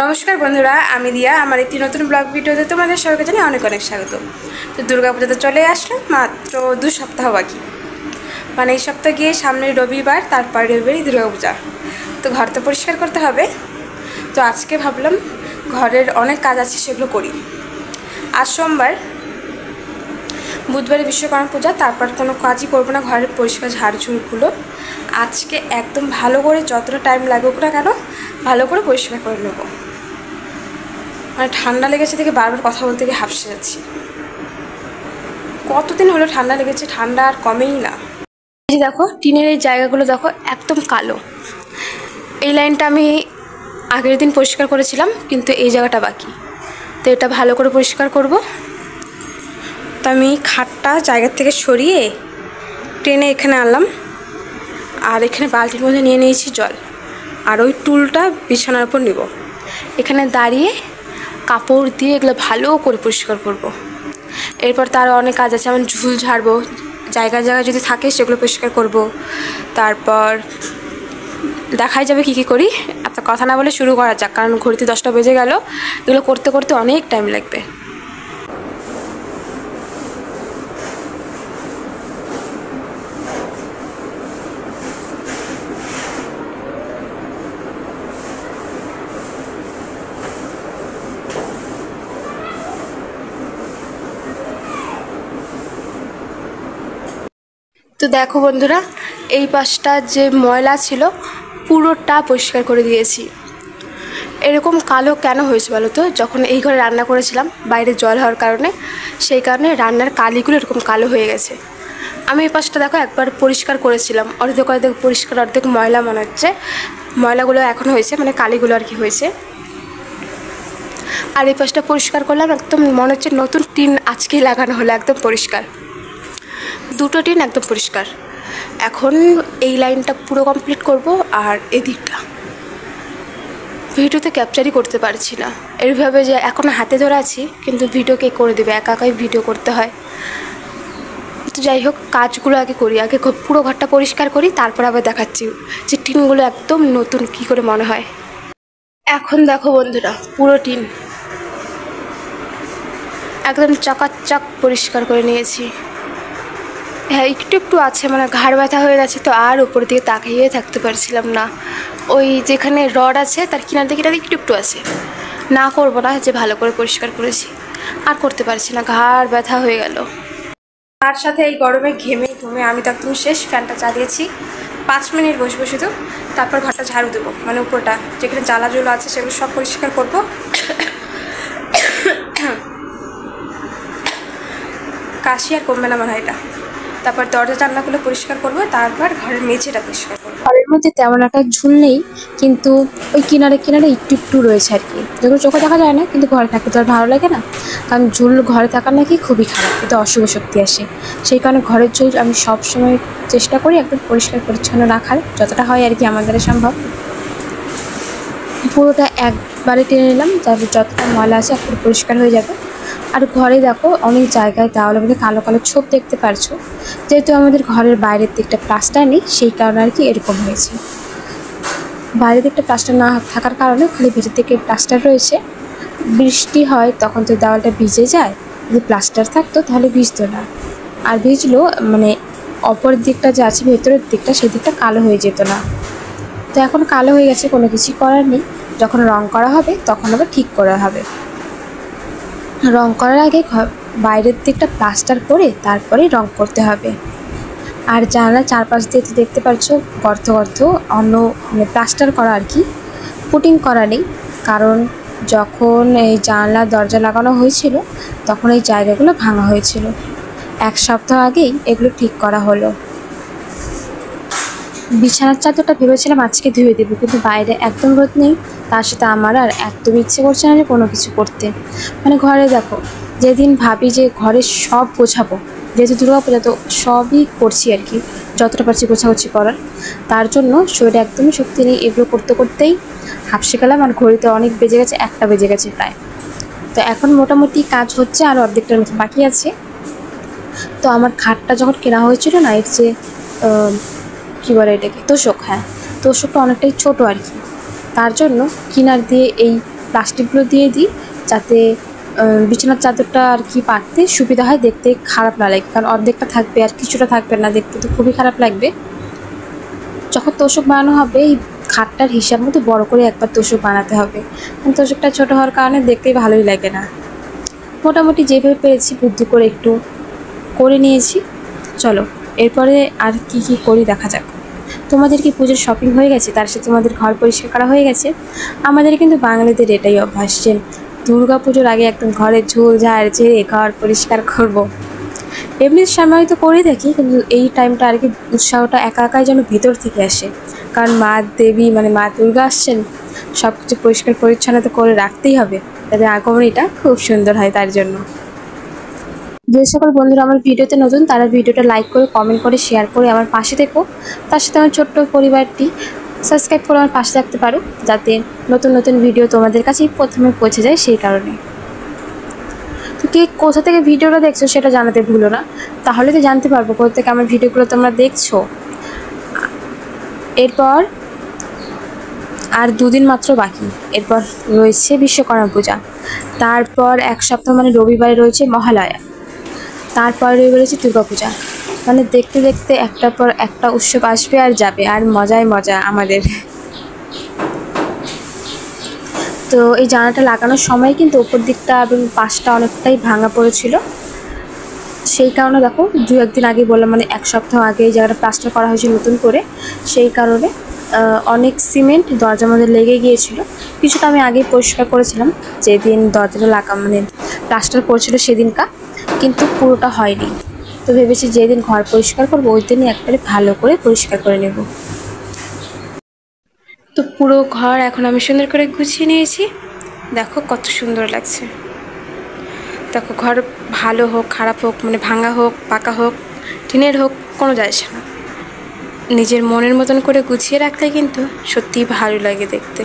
নমস্কার বন্ধুরা, আমি দিয়া। আমার একটি নতুন ব্লগ ভিডিওতে তোমাদের সবাইকে জানাই অনেক অনেক স্বাগত। তো দুর্গাপূজা তো চলে আসলো, মাত্র 2 সপ্তাহ বাকি। মানে এই সপ্তাহ গিয়ে সামনের রবিবার, তারপর রবিবারই দুর্গাপূজা। তো ঘর তো পরিষ্কার করতে হবে। তো আজকে ভাবলাম ঘরের অনেক কাজ আছে, সেগুলো করি। আজ সোমবার, বুধবারে বিশ্বকর্মা পূজা, তারপর কোনো কাজই করবো না, ঘরের পরিষ্কার ঝাড়ঝুড়গুলো আজকে একদম ভালো করে, যতটা টাইম লাগুক না কেন, ভালো করে পরিষ্কার করে নেবো। মানে ঠান্ডা লেগেছে থেকে বারবার কথা বলতে গিয়ে হাঁপসে যাচ্ছি। কতদিন হলো ঠান্ডা লেগেছে, ঠান্ডা আর কমেই না। এই যে দেখো, টিনের এই জায়গাগুলো দেখো একদম কালো। এই লাইনটা আমি আগের দিন পরিষ্কার করেছিলাম, কিন্তু এই জায়গাটা বাকি। তো এটা ভালো করে পরিষ্কার করব। তো আমি খাটটা জায়গার থেকে সরিয়ে টেনে এখানে আনলাম, আর এখানে বালতির মধ্যে নিয়ে নিয়েছি জল, আর ওই টুলটা বিছানার উপর নিব। এখানে দাঁড়িয়ে কাপড় দিয়ে এগুলো ভালো করে পরিষ্কার করব। এরপর তার অনেক কাজ আছে, যেমন ঝুল ঝাড়বো, জায়গায় জায়গায় যদি থাকে সেগুলো পরিষ্কার করব। তারপর দেখাই যাবে কী কী করি। এত কথা না বলে শুরু করা যাক, কারণ ঘড়িতে 10টা বেজে গেল। এগুলো করতে করতে অনেক টাইম লাগবে। তো দেখো বন্ধুরা, এই পাশটা যে ময়লা ছিল পুরোটা পরিষ্কার করে দিয়েছি। এরকম কালো কেন হয়েছে বলো তো? যখন এই ঘরে রান্না করেছিলাম, বাইরে জল হওয়ার কারণে, সেই কারণে রান্নার কালিগুলো এরকম কালো হয়ে গেছে। আমি এই পাশটা দেখো একবার পরিষ্কার করেছিলাম, অর্ধেক অর্ধেক পরিষ্কার, অর্ধেক ময়লা মনে হচ্ছে। ময়লাগুলো এখন হয়েছে, মানে কালিগুলো আর কি হয়েছে। আর এই পাশটা পরিষ্কার করলাম, একদম মনে হচ্ছে নতুন টিন আজকেই লাগানো হলো, একদম পরিষ্কার। দুটো টিন একদম পরিষ্কার। এখন এই লাইনটা পুরো কমপ্লিট করব। আর এদিকটা ভিডিওতে ক্যাপচারই করতে পারছি না, এইভাবে যে এখন হাতে ধরে আছি, কিন্তু ভিডিও কে করে দেবে, একা একাই ভিডিও করতে হয়। তো যাই হোক, কাজগুলো আগে করি, আগে পুরো ঘরটা পরিষ্কার করি, তারপর আবার দেখাচ্ছি যে টিনগুলো একদম নতুন কি করে মনে হয়। এখন দেখো বন্ধুরা, পুরো টিন একদম চকাচক পরিষ্কার করে নিয়েছি। হ্যাঁ, একটু একটু আছে, মানে ঘাড় ব্যথা হয়ে গেছে, তো আর উপর দিকে তাকিয়ে থাকতে পারছিলাম না। ওই যেখানে রড আছে তার কিনার দিকে একটু একটু আছে। না করবো না যে ভালো করে পরিষ্কার করেছি, আর করতে পারছি না, ঘাড় ব্যথা হয়ে গেল। তার সাথে এই গরমে ঘেমে ঘুমে আমি তো একদম শেষ। ফ্যানটা চালিয়েছি, 5 মিনিট বসবো শুধু, তারপর ঘরটা ঝাড়ু দেবো। মানে উপরটা যেখানে জ্বালা জল আছে সেগুলো সব পরিষ্কার করবো। কাশি আর কমবে না আমার এটা। তারপর দরজা জানলাগুলো পরিষ্কার করবো, তারপর ঘরের মেঝেটা পরিষ্কার করবো। ঘরের মধ্যে তেমন একটা ঝুল নেই, কিন্তু ওই কিনারে কিনারে একটু একটু রয়েছে আর কি, যেগুলো চোখে দেখা যায় না, কিন্তু ঘরে থাকতে তো আর ভালো লাগে না। কারণ ঝুল ঘরে থাকার নাকি খুবই খারাপ, এতে অশুভ শক্তি আসে। সেই কারণে ঘরের ঝুল আমি সবসময় চেষ্টা করি একদম পরিষ্কার পরিচ্ছন্ন রাখার, যতটা হয় আর কি আমার দ্বারা সম্ভব। পুরোটা একবারে টেনে নিলাম, তারপর যতটা ময়লা আছে একটু পরিষ্কার হয়ে যাবে। আর ঘরে দেখো অনেক জায়গায় দেওয়ালের মধ্যে কালো কালো ছোপ দেখতে পারছো। যেহেতু আমাদের ঘরের বাইরের দিকটা প্লাস্টার নেই, সেই কারণে আর কি এরকম হয়েছে। বাইরের দিকটা প্লাস্টার না থাকার কারণে খালি ভিতর দিকে প্লাস্টার রয়েছে। বৃষ্টি হয় তখন তো দেওয়ালটা ভিজে যায়, যদি প্লাস্টার থাকতো তাহলে ভিজতো না। আর ভিজলো মানে অপর দিকটা যে আছে ভেতরের দিকটা, সেই দিকটা কালো হয়ে যেত না। তো এখন কালো হয়ে গেছে, কোনো কিছুই করার নেই। যখন রং করা হবে তখন আবার ঠিক করা হবে। রং করার আগে বাইরের দিকটা প্লাস্টার করে তারপরেই রং করতে হবে। আর জানলা চারপাশ দিয়ে দেখতে পাচ্ছ গর্ত গর্ত, অন্য মানে প্লাস্টার করা আর কি, পুটিং করা নেই। কারণ যখন এই জানলা দরজা লাগানো হয়েছিল তখন এই জায়গাগুলো ভাঙা হয়েছিল। 1 সপ্তাহ আগেই এগুলো ঠিক করা হলো। বিছানার চাদরটা ভেবেছিলাম আজকে ধুয়ে দেবো, কিন্তু বাইরে একদম রোদ নেই, তার সাথে আমার আর একদম ইচ্ছে করছে না যে কোনো কিছু করতে। মানে ঘরে দেখো, যেদিন ভাবি যে ঘরে সব গোছাবো, যেহেতু দুর্গাপূজা তো সবই করছি আর কি, যতটা পারছি গোছাগুছি করার, তার জন্য শরীরে একদমই শক্তি নেই। এগুলো করতে করতেই হাঁপসে গেলাম, আর ঘড়িতে অনেক বেজে গেছে, 1টা বেজে গেছে প্রায়। তো এখন মোটামুটি কাজ হচ্ছে, আর অর্ধেকটার মতো বাকি আছে। তো আমার খাটটা যখন কেনা হয়েছিল না, এর যে কী বলে এটাকে, তোষক, হ্যাঁ তোষকটা অনেকটাই ছোটো আর কি, তার জন্য কিনার দিয়ে এই প্লাস্টিকগুলো দিয়ে দিই, যাতে বিছানার চাদরটা আর কি পাততে সুবিধা হয়, দেখতে খারাপ না লাগে। কারণ অর্ধেকটা থাকবে আর কিছুটা থাকবে না, দেখতে তো খুবই খারাপ লাগবে। যখন তোষক বানানো হবে এই খাটটার হিসাব মতো বড় করে একবার তোষক বানাতে হবে, কারণ তোষকটা ছোটো হওয়ার কারণে দেখতে ভালোই লাগে না। মোটামুটি যেভাবে পেরেছি বুদ্ধি করে একটু করে নিয়েছি। চলো এরপরে আর কি কি করি দেখা যাক। তোমাদের কি পুজোর শপিং হয়ে গেছে, তার সাথে তোমাদের ঘর পরিষ্কার করা হয়ে গেছে? আমাদের কিন্তু বাঙালিদের এটাই অভ্যাস যে দুর্গা পুজোর আগে একদম ঘরের ঝোল ঝাড় ঝেড়ে ঘর পরিষ্কার করব। এমনি সময় তো করেই থাকি, কিন্তু এই টাইমটা আর কি উৎসাহটা একা একাই যেন ভিতর থেকে আসে। কারণ মা দেবী মানে মা দুর্গা আসছেন, সব কিছু পরিষ্কার পরিচ্ছন্ন তো করে রাখতেই হবে, যাতে আগমনীটা খুব সুন্দর হয়। তার জন্য যে সকল বন্ধুরা আমার ভিডিওতে নতুন, তারা ভিডিওটা লাইক করে কমেন্ট করে শেয়ার করে আমার পাশে থেকো। তার সাথে আমার ছোট্ট পরিবারটি সাবস্ক্রাইব করে আমার পাশে থাকতে পারো, যাতে নতুন নতুন ভিডিও তোমাদের কাছেই প্রথমে পৌঁছে যায়। সেই কারণে তো কে কোথা থেকে ভিডিওটা দেখছো সেটা জানাতে ভুলো না, তাহলে তো জানতে পারবো কোথা থেকে আমার ভিডিওগুলো তোমরা দেখছো। এরপর আর 2 দিন মাত্র বাকি, এরপর রয়েছে বিশ্বকর্মা পূজা, তারপর এক সপ্তাহ মানে রবিবারে রয়েছে মহালয়া, তারপরে রয়েছে দুর্গা পূজা। মানে দেখতে দেখতে একটার পর একটা উৎসব আসবে আর যাবে, আর মজায় মজা আমাদের। তো এই জানালাটা লাগানোর সময় কিন্তু ওপর দিকটা এবং পাশটা অনেকটাই ভাঙা পড়েছিল, সেই কারণে দেখো 2-1 দিন আগে বললাম, মানে এক সপ্তাহ আগে এই জায়গাটা প্লাস্টার করা হয়েছে নতুন করে। সেই কারণে অনেক সিমেন্ট দরজার মধ্যে লেগে গিয়েছিল। কিছুটা আমি আগেই পরিষ্কার করেছিলাম যেদিন দরজাটা মানে প্লাস্টার করছিল সেদিনটা, কিন্তু পুরোটা হয়নি। তো ভেবেছি যেদিন ঘর পরিষ্কার করবো ওই দিনই একবারে ভালো করে পরিষ্কার করে নেব। তো পুরো ঘর এখন আমি সুন্দর করে গুছিয়ে নিয়েছি, দেখো কত সুন্দর লাগছে। দেখো ঘর ভালো হোক খারাপ হোক, মানে ভাঙা হোক পাকা হোক টিনের হোক, কোনো যায় আসে না। নিজের মনের মতন করে গুছিয়ে রাখলে কিন্তু সত্যিই ভালো লাগে দেখতে।